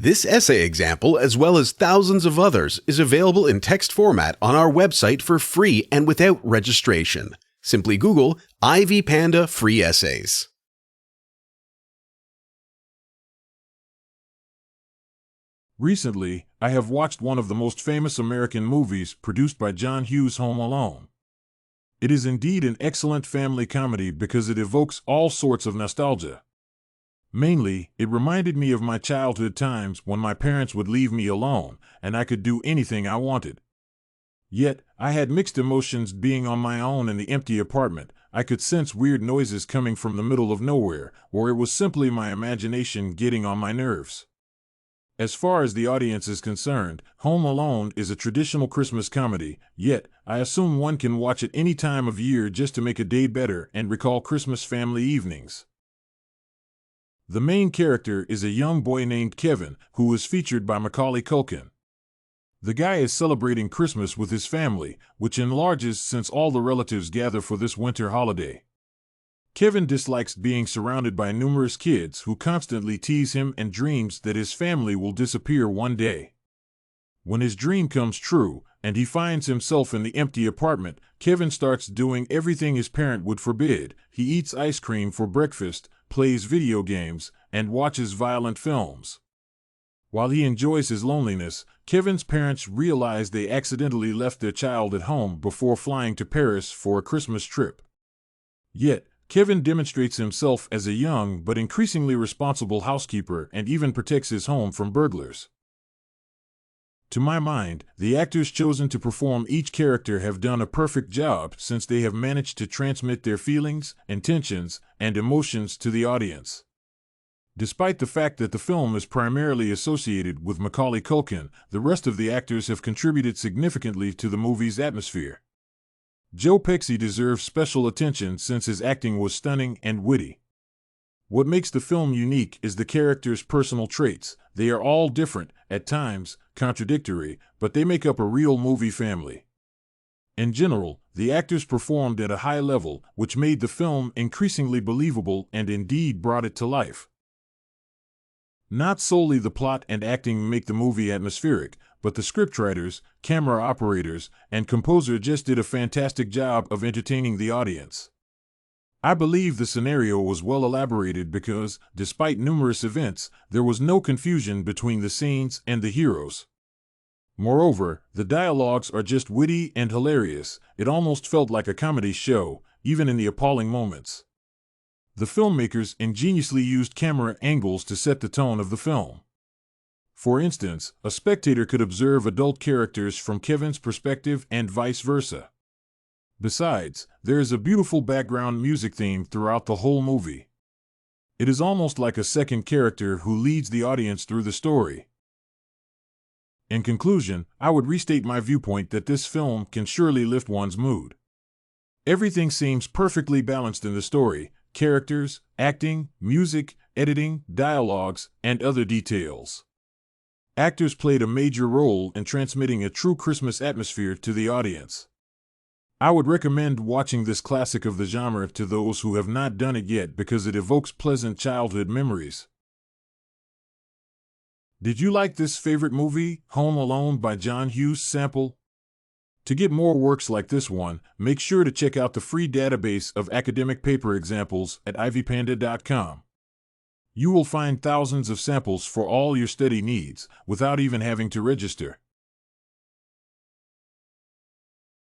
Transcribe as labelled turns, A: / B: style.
A: This essay example, as well as thousands of others, is available in text format on our website for free and without registration. Simply Google Ivy Panda Free Essays.
B: Recently, I have watched one of the most famous American movies produced by John Hughes, Home Alone. It is indeed an excellent family comedy because it evokes all sorts of nostalgia. Mainly, it reminded me of my childhood times when my parents would leave me alone, and I could do anything I wanted. Yet, I had mixed emotions being on my own in the empty apartment. I could sense weird noises coming from the middle of nowhere, or it was simply my imagination getting on my nerves. As far as the audience is concerned, Home Alone is a traditional Christmas comedy, yet I assume one can watch it any time of year just to make a day better and recall Christmas family evenings. The main character is a young boy named Kevin, who is featured by Macaulay Culkin. The guy is celebrating Christmas with his family, which enlarges since all the relatives gather for this winter holiday. Kevin dislikes being surrounded by numerous kids who constantly tease him and dreams that his family will disappear one day. When his dream comes true, and he finds himself in the empty apartment, Kevin starts doing everything his parent would forbid. He eats ice cream for breakfast, plays video games, and watches violent films. While he enjoys his loneliness, Kevin's parents realize they accidentally left their child at home before flying to Paris for a Christmas trip. Yet, Kevin demonstrates himself as a young but increasingly responsible housekeeper and even protects his home from burglars. To my mind, the actors chosen to perform each character have done a perfect job since they have managed to transmit their feelings, intentions, and emotions to the audience. Despite the fact that the film is primarily associated with Macaulay Culkin, the rest of the actors have contributed significantly to the movie's atmosphere. Joe Pesci deserves special attention since his acting was stunning and witty. What makes the film unique is the characters' personal traits. They are all different, at times contradictory, but they make up a real movie family. In general, the actors performed at a high level, which made the film increasingly believable and indeed brought it to life. Not solely the plot and acting make the movie atmospheric, but the scriptwriters, camera operators, and composer just did a fantastic job of entertaining the audience. I believe the scenario was well elaborated because, despite numerous events, there was no confusion between the scenes and the heroes. Moreover, the dialogues are just witty and hilarious. It almost felt like a comedy show, even in the appalling moments. The filmmakers ingeniously used camera angles to set the tone of the film. For instance, a spectator could observe adult characters from Kevin's perspective and vice versa. Besides, there is a beautiful background music theme throughout the whole movie. It is almost like a second character who leads the audience through the story. In conclusion, I would restate my viewpoint that this film can surely lift one's mood. Everything seems perfectly balanced in the story: characters, acting, music, editing, dialogues, and other details. Actors played a major role in transmitting a true Christmas atmosphere to the audience. I would recommend watching this classic of the genre to those who have not done it yet because it evokes pleasant childhood memories. Did you like this favorite movie, Home Alone by John Hughes sample? To get more works like this one, make sure to check out the free database of academic paper examples at ivypanda.com. You will find thousands of samples for all your study needs without even having to register.